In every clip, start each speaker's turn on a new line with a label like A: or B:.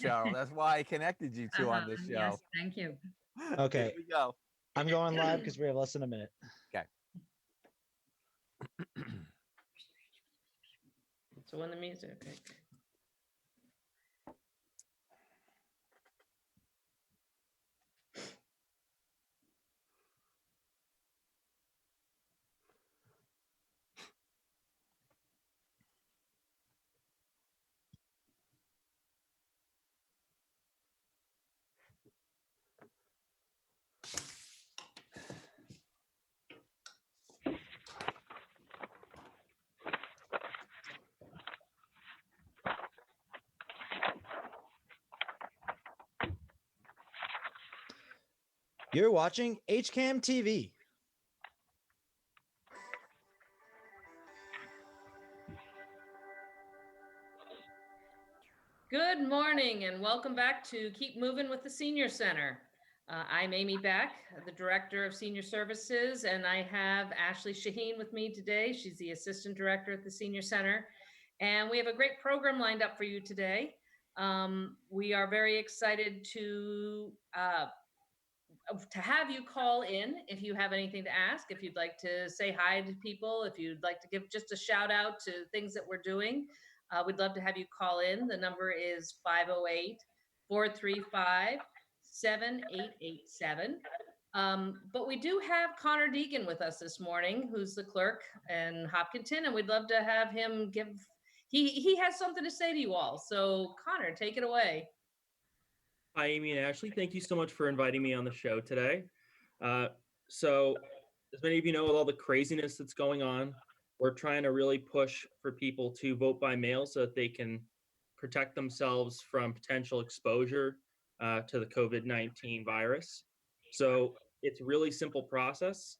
A: Cheryl. That's why I connected you two on this show.
B: Yes, thank you.
C: Okay.
A: Here we go.
C: I'm going live because we have less than a minute.
A: Okay.
B: So when the music, okay.
C: You're watching HCAM TV.
B: Good morning and welcome back to Keep Moving with the Senior Center. I'm Amy Beck, the Director of Senior Services, and I have Ashley Shaheen with me today. She's the Assistant Director at the Senior Center. And we have a great program lined up for you today. We are very excited to have you call in if you have anything to ask, if you'd like to say hi to people, if you'd like to give just a shout out to things that we're doing. We'd love to have you call in. The number is 508-435-7887. But we do have Connor Deegan with us this morning, who's the clerk in Hopkinton, and we'd love to have him he has something to say to you all. So Connor, take it away.
D: Hi, Amy and Ashley. Thank you so much for inviting me on the show today. So as many of you know, with all the craziness that's going on, we're trying to really push for people to vote by mail so that they can protect themselves from potential exposure to the COVID-19 virus. So it's a really simple process.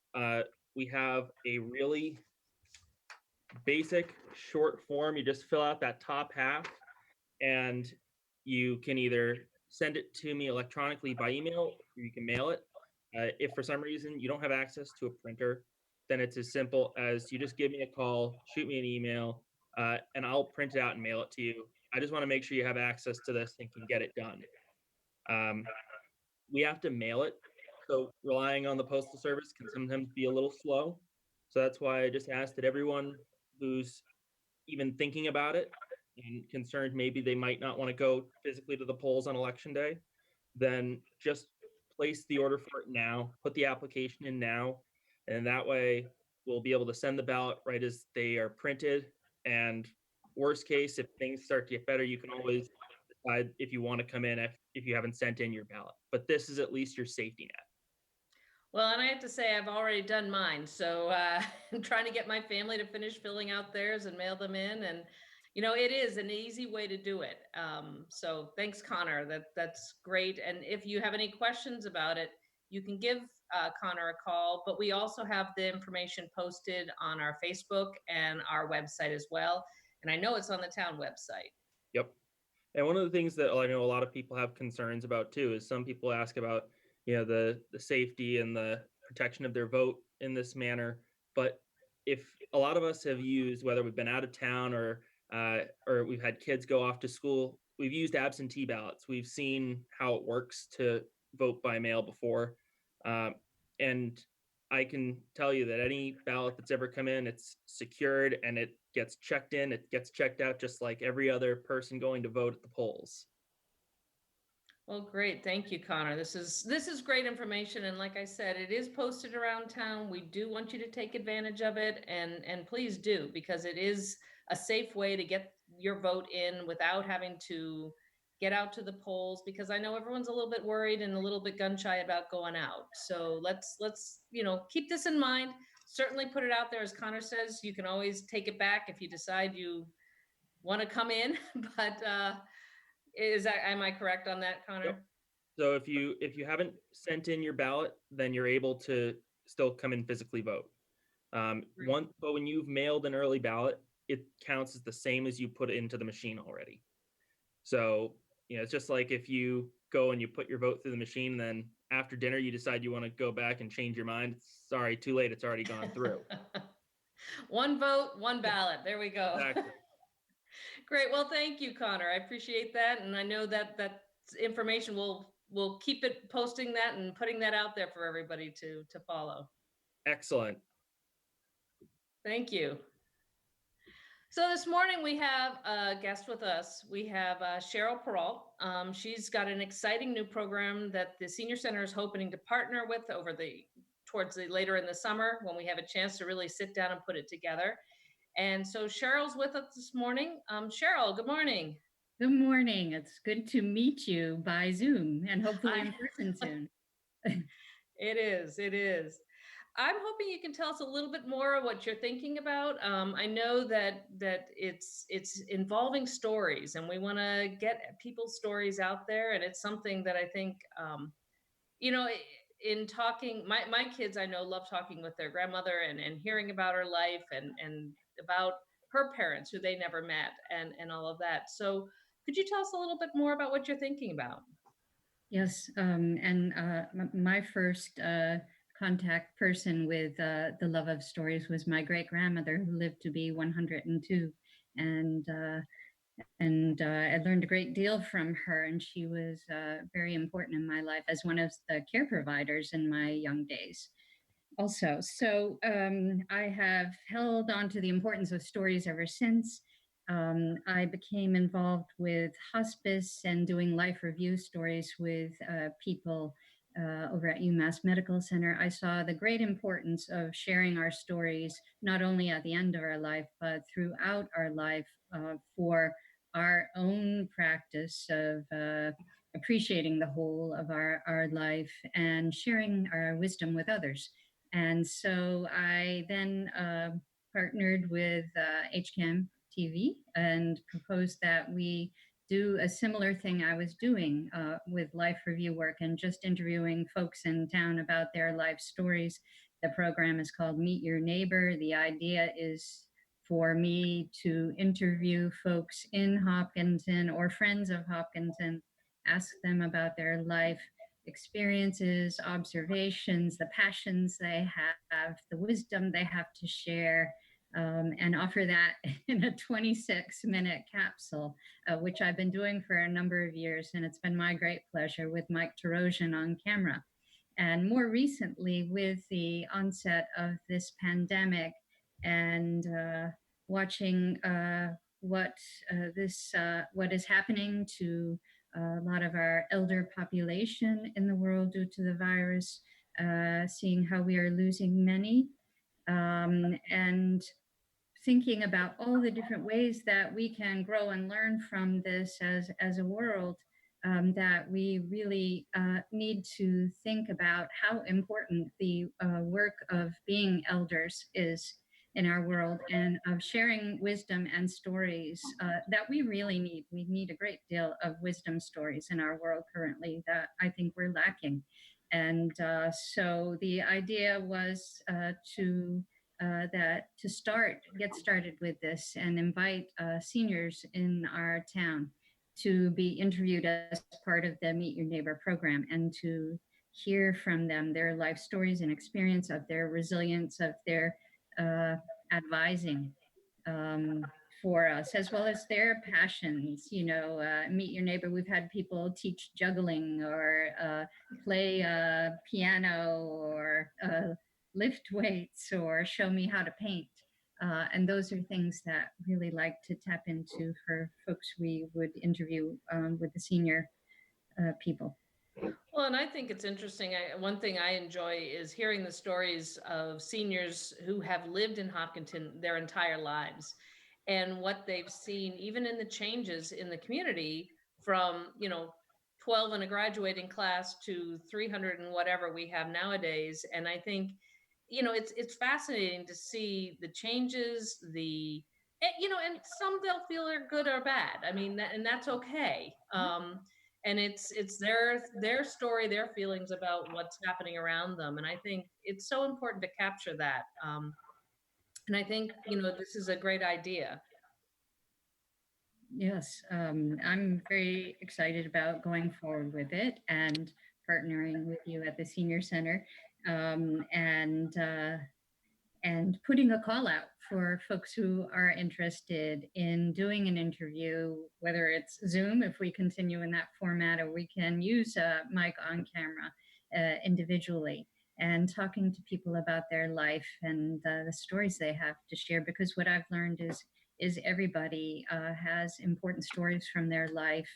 D: We have a really basic short form. You just fill out that top half and you can either send it to me electronically by email or you can mail it. If for some reason you don't have access to a printer, then it's as simple as you just give me a call, shoot me an email, and I'll print it out and mail it to you. I just want to make sure you have access to this and can get it done. We have to mail it, so relying on the Postal Service can sometimes be a little slow. So that's why I just asked that everyone who's even thinking about it and concerned maybe they might not want to go physically to the polls on election day, then just place the order for it now, put the application in now, and that way we'll be able to send the ballot right as they are printed. And worst case, if things start to get better, you can always decide if you want to come in if you haven't sent in your ballot. But this is at least your safety net.
B: Well, and I have to say, I've already done mine. So I'm trying to get my family to finish filling out theirs and mail them in. And, you know, it is an easy way to do it. So thanks, Connor. That's great. And if you have any questions about it, you can give Connor a call. But we also have the information posted on our Facebook and our website as well. And I know it's on the town website.
D: Yep. And one of the things that I know a lot of people have concerns about too is some people ask about, you know, the safety and the protection of their vote in this manner. But if a lot of us have used, whether we've been out of town or we've had kids go off to school, we've used absentee ballots. We've seen how it works to vote by mail before. And I can tell you that any ballot that's ever come in, it's secured and it gets checked in, it gets checked out just like every other person going to vote at the polls.
B: Well, great. Thank you, Connor. This is great information. And like I said, it is posted around town. We do want you to take advantage of it and please do, because it is a safe way to get your vote in without having to get out to the polls, because I know everyone's a little bit worried and a little bit gun shy about going out. So let's, you know, keep this in mind. Certainly put it out there. As Connor says, you can always take it back if you decide you want to come in, but am I correct on that, Connor?
D: Yep. So if you haven't sent in your ballot, then you're able to still come and physically vote. But when you've mailed an early ballot, it counts as the same as you put it into the machine already. So, you know, it's just like if you go and you put your vote through the machine, then after dinner you decide you want to go back and change your mind. Sorry, too late. It's already gone through.
B: One vote, one ballot. There we go.
D: Exactly.
B: Great. Well, thank you, Connor. I appreciate that. And I know that information we'll keep it posting that and putting that out there for everybody to follow.
D: Excellent.
B: Thank you. So this morning we have a guest with us. We have Cheryl Peralt. She's got an exciting new program that the Senior Center is hoping to partner with towards the later in the summer when we have a chance to really sit down and put it together. And so Cheryl's with us this morning. Cheryl, good morning.
E: Good morning. It's good to meet you by Zoom and hopefully in
B: Hi.
E: person soon.
B: It is. It is. I'm hoping you can tell us a little bit more of what you're thinking about. I know that it's involving stories, and we want to get people's stories out there. And it's something that I think, you know, in talking, my kids I know love talking with their grandmother and hearing about her life and about her parents who they never met and all of that. So could you tell us a little bit more about what you're thinking about?
E: Yes, and my first contact person with the love of stories was my great grandmother, who lived to be 102, and I learned a great deal from her, and she was very important in my life as one of the care providers in my young days. Also, so I have held on to the importance of stories ever since. I became involved with hospice and doing life review stories with people over at UMass Medical Center. I saw the great importance of sharing our stories, not only at the end of our life, but throughout our life for our own practice of appreciating the whole of our life and sharing our wisdom with others. And so I then partnered with HCAM TV and proposed that we do a similar thing I was doing with life review work and just interviewing folks in town about their life stories. The program is called Meet Your Neighbor. The idea is for me to interview folks in Hopkinton or friends of Hopkinton, ask them about their life experiences, observations, the passions they have, the wisdom they have to share, and offer that in a 26-minute capsule, which I've been doing for a number of years. And it's been my great pleasure with Mike Tarosian on camera. And more recently, with the onset of this pandemic and watching what is happening to a lot of our elder population in the world due to the virus, seeing how we are losing many, and thinking about all the different ways that we can grow and learn from this as a world, that we really need to think about how important the work of being elders is in our world, and of sharing wisdom and stories that we really need. We need a great deal of wisdom stories in our world currently that I think we're lacking. And so the idea was get started with this and invite seniors in our town to be interviewed as part of the Meet Your Neighbor program and to hear from them their life stories and experience of their resilience, of their advising for us, as well as their passions. You know, Meet Your Neighbor, we've had people teach juggling or play piano or lift weights or show me how to paint. And those are things that really like to tap into for folks we would interview with the senior people.
B: Well, and I think it's interesting. One thing I enjoy is hearing the stories of seniors who have lived in Hopkinton their entire lives and what they've seen, even in the changes in the community from, 12 in a graduating class to 300 and whatever we have nowadays. And I think, it's fascinating to see the changes, and some they'll feel are good or bad. I mean, and that's okay. And it's their story, their feelings about what's happening around them, and I think it's so important to capture that. And I think this is a great idea.
E: Yes, I'm very excited about going forward with it and partnering with you at the Senior Center. And and putting a call out for folks who are interested in doing an interview, whether it's Zoom, if we continue in that format, or we can use a mic on camera individually, and talking to people about their life and the stories they have to share. Because what I've learned is everybody has important stories from their life.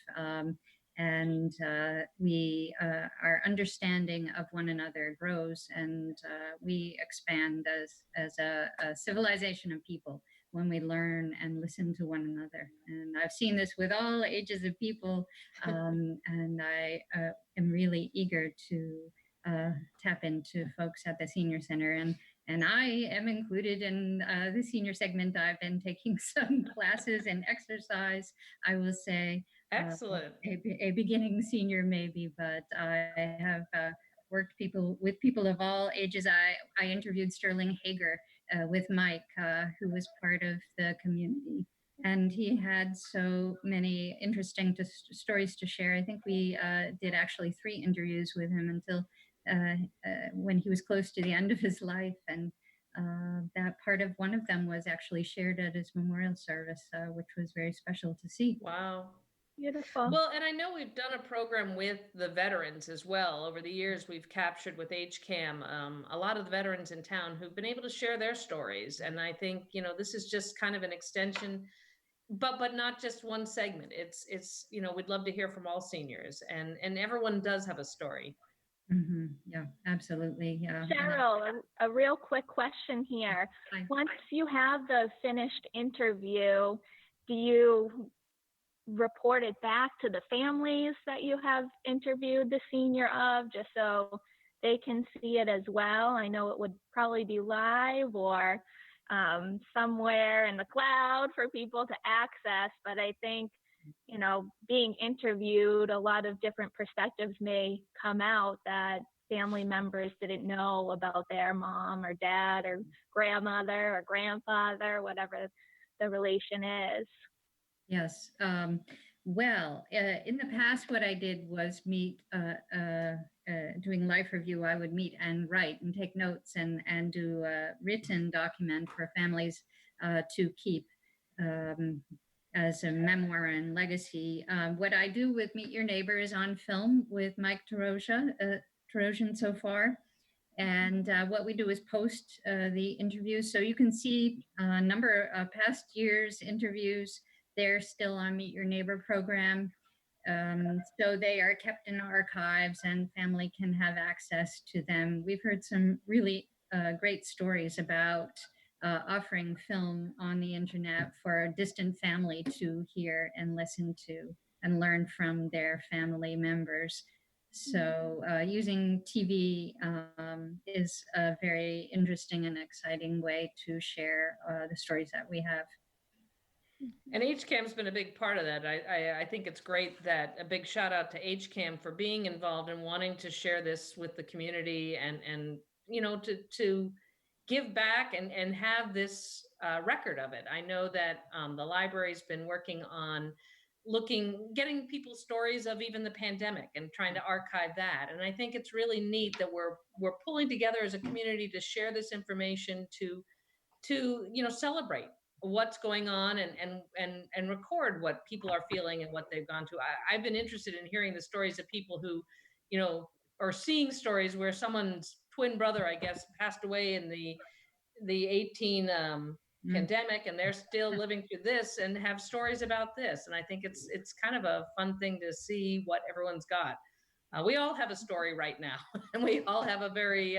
E: And our understanding of one another grows, and we expand as a civilization of people when we learn and listen to one another. And I've seen this with all ages of people, and I am really eager to tap into folks at the senior center. And I am included in the senior segment. I've been taking some classes in exercise, I will say.
B: Excellent.
E: A beginning senior maybe, but I have worked with people of all ages. I interviewed Sterling Hager with Mike, who was part of the community, and he had so many interesting stories to share. I think we did actually 3 interviews with him until when he was close to the end of his life, and that part of one of them was actually shared at his memorial service, which was very special to see.
B: Wow.
F: Beautiful.
B: Well, and I know we've done a program with the veterans as well. Over the years, we've captured with HCAM a lot of the veterans in town who've been able to share their stories. And I think, this is just kind of an extension, but not just one segment. It's we'd love to hear from all seniors, and everyone does have a story.
E: Mm-hmm. Yeah, absolutely. Yeah.
F: Cheryl, a real quick question here.
E: Hi.
F: Once you have the finished interview, do you report it back to the families that you have interviewed the senior of, just so they can see it as well? I know it would probably be live or somewhere in the cloud for people to access, but I think, being interviewed, a lot of different perspectives may come out that family members didn't know about their mom or dad or grandmother or grandfather, whatever the relation is.
E: Yes. Well, in the past, what I did was meet, doing life review, I would meet and write and take notes and do a written document for families to keep as a memoir and legacy. What I do with Meet Your Neighbor is on film with Mike Tarosian so far. And what we do is post the interviews. So you can see a number of past years' interviews. They're still on Meet Your Neighbor program. So they are kept in archives and family can have access to them. We've heard some really great stories about offering film on the internet for a distant family to hear and listen to and learn from their family members. So using TV is a very interesting and exciting way to share the stories that we have.
B: And HCAM's been a big part of that. I think it's great that a big shout out to HCAM for being involved and wanting to share this with the community and to give back and have this record of it. I know that the library's been working on getting people's stories of even the pandemic and trying to archive that. And I think it's really neat that we're pulling together as a community to share this information to celebrate what's going on and record what people are feeling and what they've gone through. I've been interested in hearing the stories of people who, or seeing stories where someone's twin brother, I guess, passed away in the 18 pandemic, and they're still living through this and have stories about this. And I think it's kind of a fun thing to see what everyone's got. We all have a story right now, and we all have a very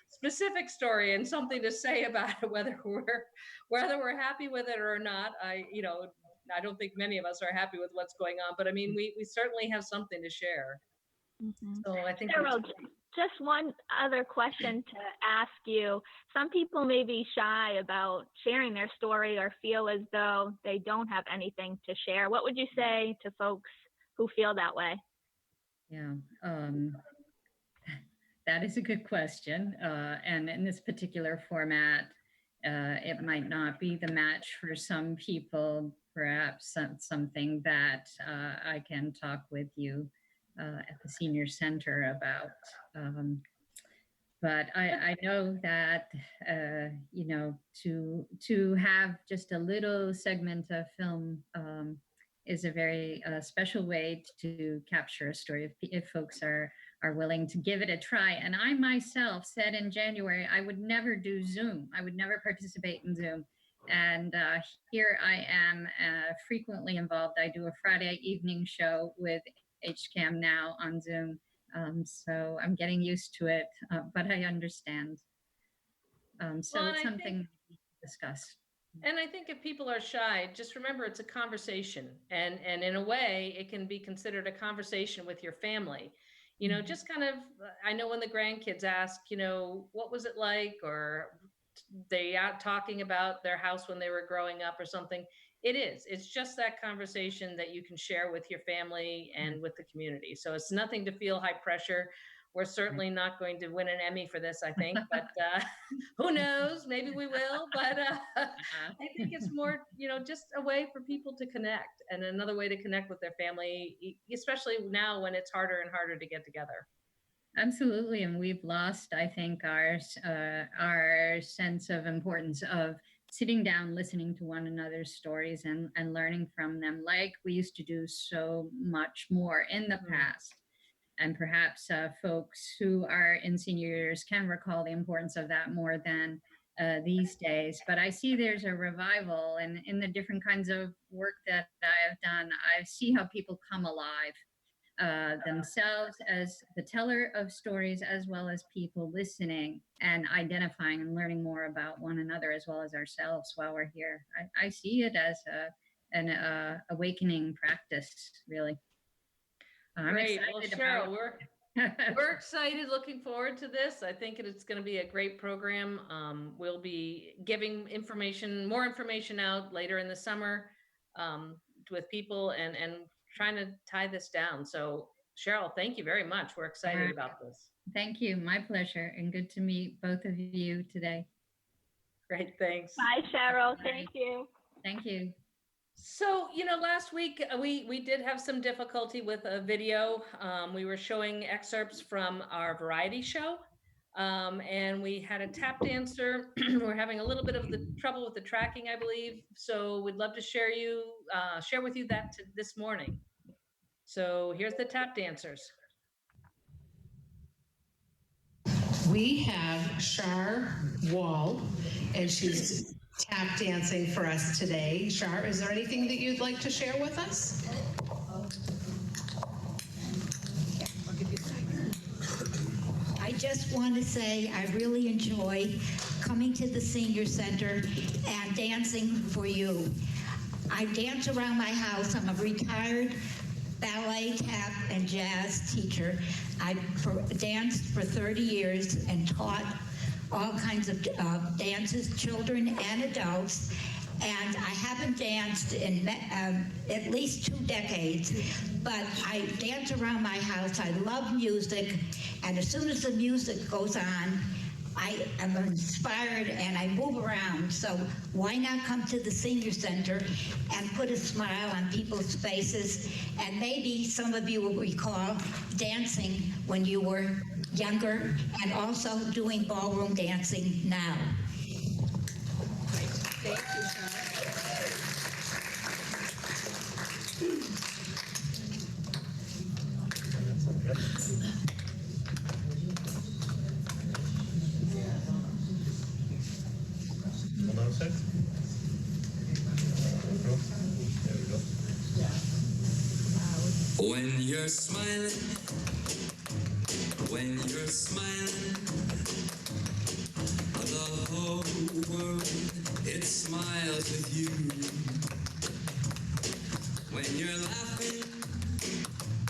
B: specific story and something to say about it, whether we're happy with it or not. I don't think many of us are happy with what's going on, but I mean, we certainly have something to share.
F: Mm-hmm.
B: So I think
F: Cheryl, just one other question to ask you. Some people may be shy about sharing their story or feel as though they don't have anything to share. What would you say to folks who feel that way?
E: Yeah, that is a good question. And in this particular format, it might not be the match for some people. Perhaps something that I can talk with you at the senior center about. but I know that to have just a little segment of film is a very special way to capture a story if folks are willing to give it a try. And I myself said in January I would never do Zoom. I would never participate in Zoom. And here I am frequently involved. I do a Friday evening show with HCAM now on Zoom. So I'm getting used to it, but I understand. So
B: Well,
E: it's
B: and I
E: something
B: think-
E: we need to discuss.
B: And I think if people are shy, just remember it's a conversation, and in a way, it can be considered a conversation with your family. You know, just kind of. I know when the grandkids ask, what was it like, or they out talking about their house when they were growing up or something. It's just that conversation that you can share with your family and with the community. So it's nothing to feel high pressure. We're certainly not going to win an Emmy for this, I think, but who knows? Maybe we will. But I think it's more, just a way for people to connect, and another way to connect with their family, especially now when it's harder and harder to get together.
E: Absolutely, and we've lost, I think, our sense of importance of sitting down, listening to one another's stories, and learning from them, like we used to do so much more in the past. And perhaps folks who are in senior years can recall the importance of that more than these days. But I see there's a revival, and in the different kinds of work that I have done, I see how people come alive themselves as the teller of stories, as well as people listening and identifying and learning more about one another as well as ourselves while we're here. I see it as an awakening practice, really. I'm
B: Great. Well,
E: excited
B: Cheryl,
E: about
B: we're excited, looking forward to this. I think it's going to be a great program. We'll be giving more information out later in the summer with people and trying to tie this down. So Cheryl, thank you very much. We're excited about this.
E: Thank you. My pleasure. And good to meet both of you today.
B: Great. Thanks.
F: Bye, Cheryl. Thank you.
E: Thank you.
B: So, last week we did have some difficulty with a video. We were showing excerpts from our variety show, and we had a tap dancer. We're having a little bit of the trouble with the tracking, I believe. So we'd love to share with you that this morning. So here's the tap dancers.
G: We have Shar Wall, and she's tap dancing for us today. Shar, is there anything that you'd like to share with us?
H: I just want to say I really enjoy coming to the senior center and dancing for you. I dance around my house. I'm a retired ballet, tap, and jazz teacher. I danced for 30 years and taught all kinds of dances, children and adults. And I haven't danced in at least 2 decades, but I dance around my house. I love music, and as soon as the music goes on, I am inspired and I move around. So why not come to the senior center and put a smile on people's faces? And maybe some of you will recall dancing when you were younger and also doing ballroom dancing now.
B: Thank you, Shar.
I: Hold on a sec. There we go.
J: When you're smiling, the whole world, it smiles with you. When you're laughing,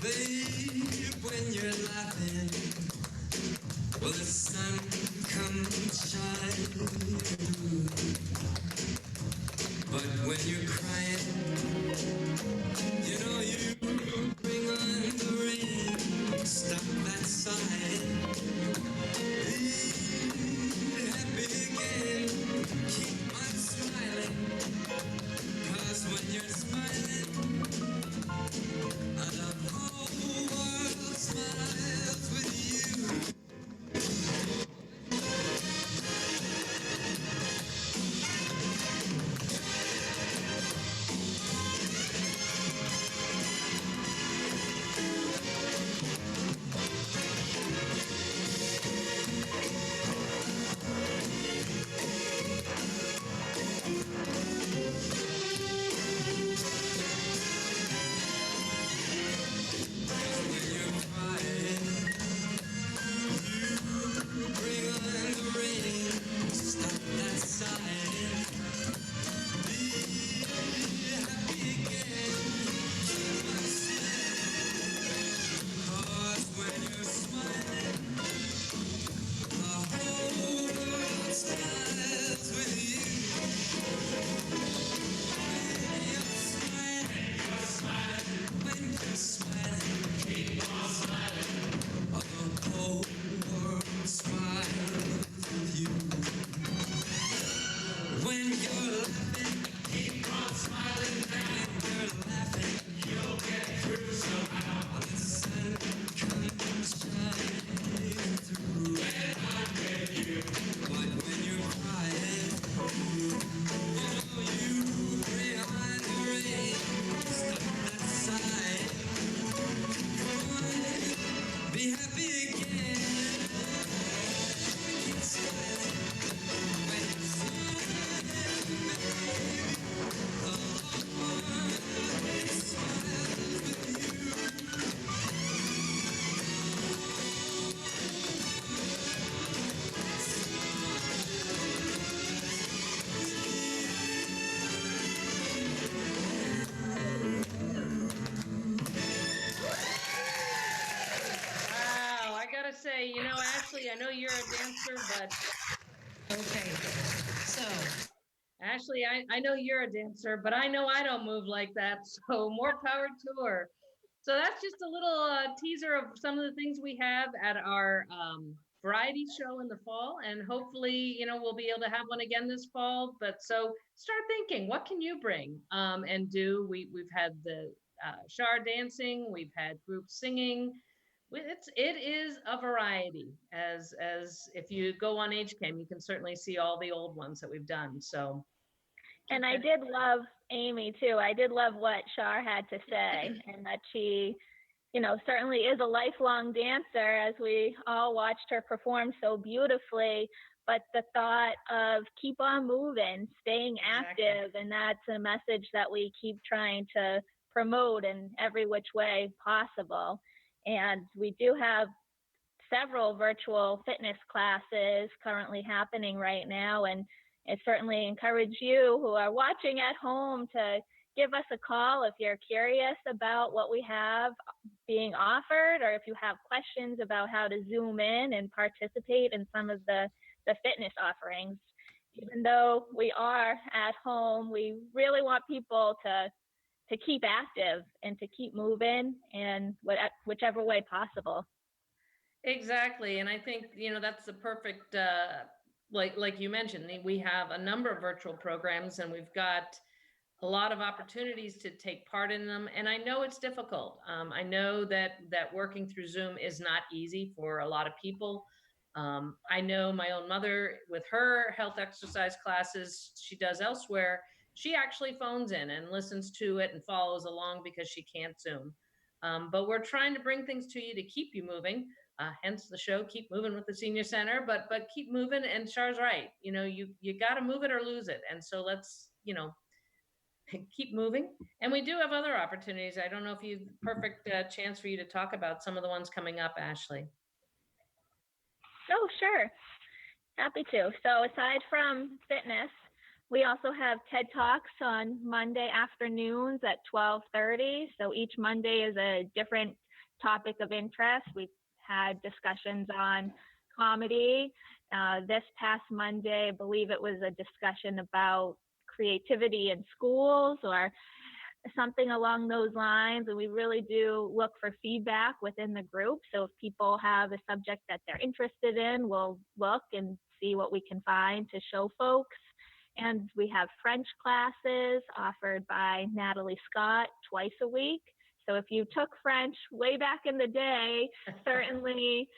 J: babe, when you're laughing, well, the sun comes shining through. But when you're crying, you know you bring on the rain. Stop that sighing. Be happy again. Keep on smiling. 'Cause when you're smiling, the whole world smiles with you.
B: say, Ashley, I know you're a dancer, but
G: Okay, so
B: Ashley, I know you're a dancer, but I know I don't move like that. So more power to her. So that's just a little teaser of some of the things we have at our variety show in the fall. And hopefully, we'll be able to have one again this fall. But so start thinking, what can you bring and do? We've had the Shar dancing, we've had group singing. It is a variety. As if you go on HCAM, you can certainly see all the old ones that we've done. So.
F: And I did love Amy too. I did love what Shar had to say, and that she, certainly is a lifelong dancer, as we all watched her perform so beautifully. But the thought of keep on moving, staying active, and that's a message that we keep trying to promote in every which way possible. And we do have several virtual fitness classes currently happening right now, and I certainly encourage you who are watching at home to give us a call if you're curious about what we have being offered, or if you have questions about how to Zoom in and participate in some of the fitness offerings. Even though we are at home, we really want people to keep active and to keep moving in whichever way possible.
B: Exactly. And I think, that's the perfect, like you mentioned, we have a number of virtual programs and we've got a lot of opportunities to take part in them. And I know it's difficult. I know that working through Zoom is not easy for a lot of people. I know my own mother with her health exercise classes she does elsewhere, she actually phones in and listens to it and follows along because she can't Zoom. But we're trying to bring things to you to keep you moving. Hence the show, Keep Moving with the Senior Center, but keep moving. And Char's right. You got to move it or lose it. And so let's, keep moving. And we do have other opportunities. I don't know if you've perfect chance for you to talk about some of the ones coming up, Ashley.
F: Oh, sure. Happy to. So aside from fitness, we also have TED Talks on Monday afternoons at 12:30. So each Monday is a different topic of interest. We've had discussions on comedy. This past Monday, I believe it was a discussion about creativity in schools or something along those lines. And we really do look for feedback within the group. So if people have a subject that they're interested in, we'll look and see what we can find to show folks. And we have French classes offered by Natalie Scott twice a week. So if you took French way back in the day, certainly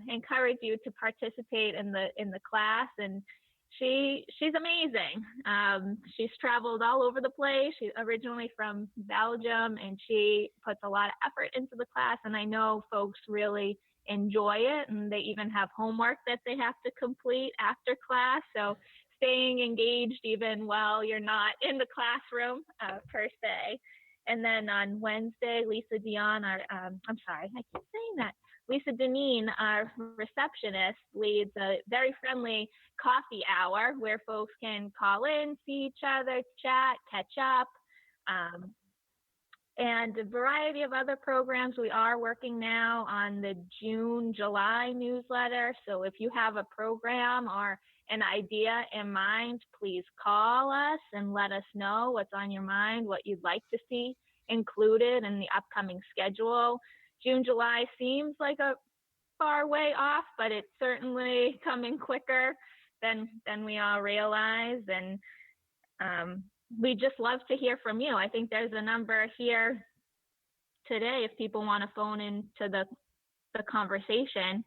F: encourage you to participate in the class. And she's amazing. She's traveled all over the place. She's originally from Belgium, and she puts a lot of effort into the class. And I know folks really enjoy it, and they even have homework that they have to complete after class. So staying engaged even while you're not in the classroom per se. And then on Wednesday, Lisa Dion, Lisa Deneen, our receptionist, leads a very friendly coffee hour where folks can call in, see each other, chat, catch up, and a variety of other programs. We are working now on the June, July newsletter. So if you have a program or an idea in mind, please call us and let us know what's on your mind, what you'd like to see included in the upcoming schedule. June, July seems like a far way off, but it's certainly coming quicker than we all realize. And we just love to hear from you. I think there's a number here today if people want to phone into the conversation.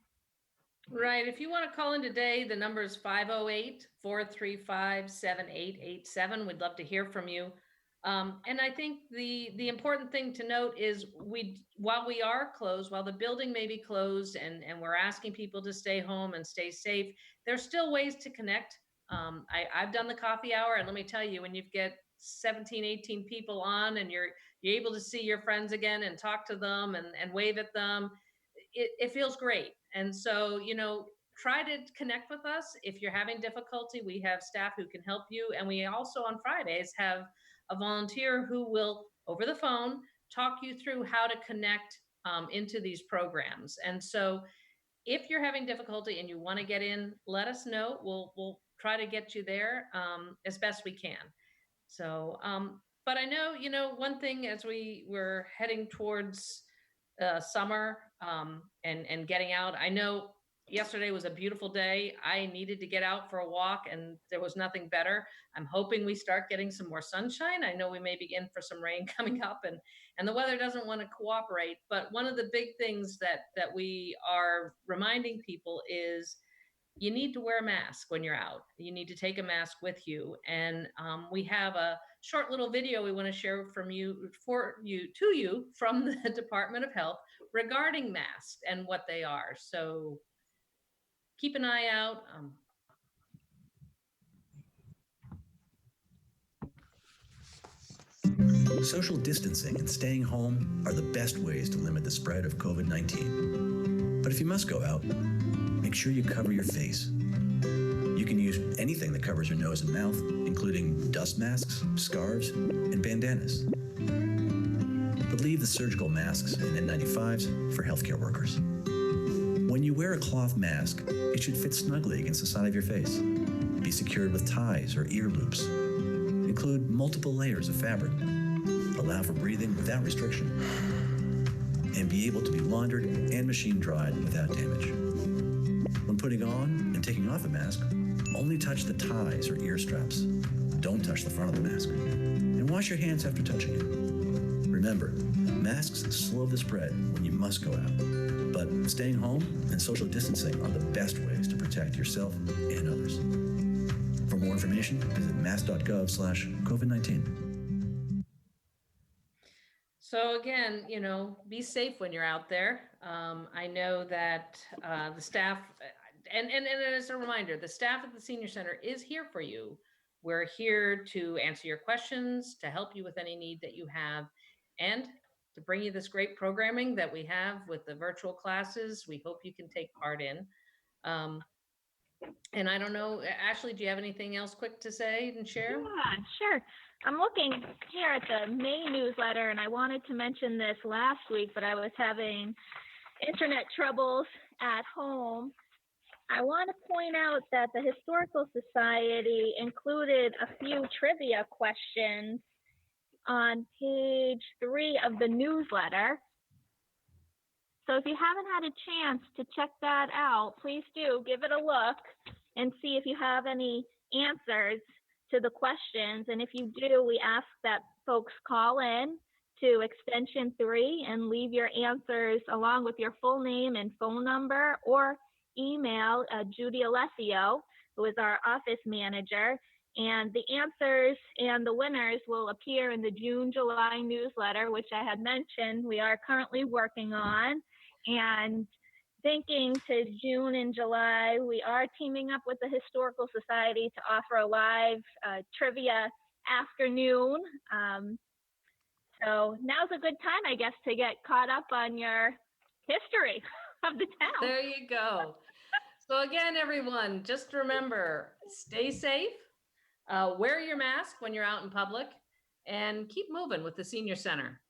B: Right. If you want to call in today, the number is 508-435-7887. We'd love to hear from you. And I think the important thing to note is while we are closed, while the building may be closed and we're asking people to stay home and stay safe, there's still ways to connect. I've done the coffee hour, and let me tell you, when you get 17, 18 people on and you're able to see your friends again and talk to them and wave at them, it feels great. And so, try to connect with us. If you're having difficulty, we have staff who can help you. And we also on Fridays have a volunteer who will, over the phone, talk you through how to connect into these programs. And so if you're having difficulty and you want to get in, let us know. We'll try to get you there as best we can. So, but I know, one thing as we were heading towards summer and getting out, I know yesterday was a beautiful day. I needed to get out for a walk and there was nothing better. I'm hoping we start getting some more sunshine. I know we may be in for some rain coming up and the weather doesn't want to cooperate. But one of the big things that we are reminding people is you need to wear a mask when you're out. You need to take a mask with you. And we have a short little video we want to share from you to you from the Department of Health regarding masks and what they are. So keep an eye out.
K: Social distancing and staying home are the best ways to limit the spread of COVID-19. But if you must go out, make sure you cover your face. You can use anything that covers your nose and mouth, including dust masks, scarves, and bandanas. But leave the surgical masks and N95s for healthcare workers. When you wear a cloth mask, it should fit snugly against the side of your face. Be secured with ties or ear loops. Include multiple layers of fabric. Allow for breathing without restriction. And be able to be laundered and machine dried without damage. When putting on and taking off a mask, only touch the ties or ear straps. Don't touch the front of the mask. And wash your hands after touching it. Remember, masks slow the spread when you must go out. But staying home and social distancing are the best ways to protect yourself and others. For more information, visit mass.gov/COVID-19.
B: So again, be safe when you're out there. I know that the staff, and as a reminder, the staff at the Senior Center is here for you. We're here to answer your questions, to help you with any need that you have, and to bring you this great programming that we have with the virtual classes. We hope you can take part in. And I don't know, Ashley, do you have anything else quick to say and share?
F: Yeah, sure. I'm looking here at the May newsletter, and I wanted to mention this last week, but I was having internet troubles at home. I want to point out that the Historical Society included a few trivia questions on page 3 of the newsletter. So if you haven't had a chance to check that out, please do give it a look and see if you have any answers to the questions. And if you do, we ask that folks call in to extension 3 and leave your answers along with your full name and phone number, or email Judy Alessio, who is our office manager. And the answers and the winners will appear in the June-July newsletter, which I had mentioned we are currently working on. And thinking to June and July, we are teaming up with the Historical Society to offer a live trivia afternoon. So now's a good time, I guess, to get caught up on your history of the town.
B: There you go. So again, everyone, just remember, stay safe, wear your mask when you're out in public, and keep moving with the Senior Center.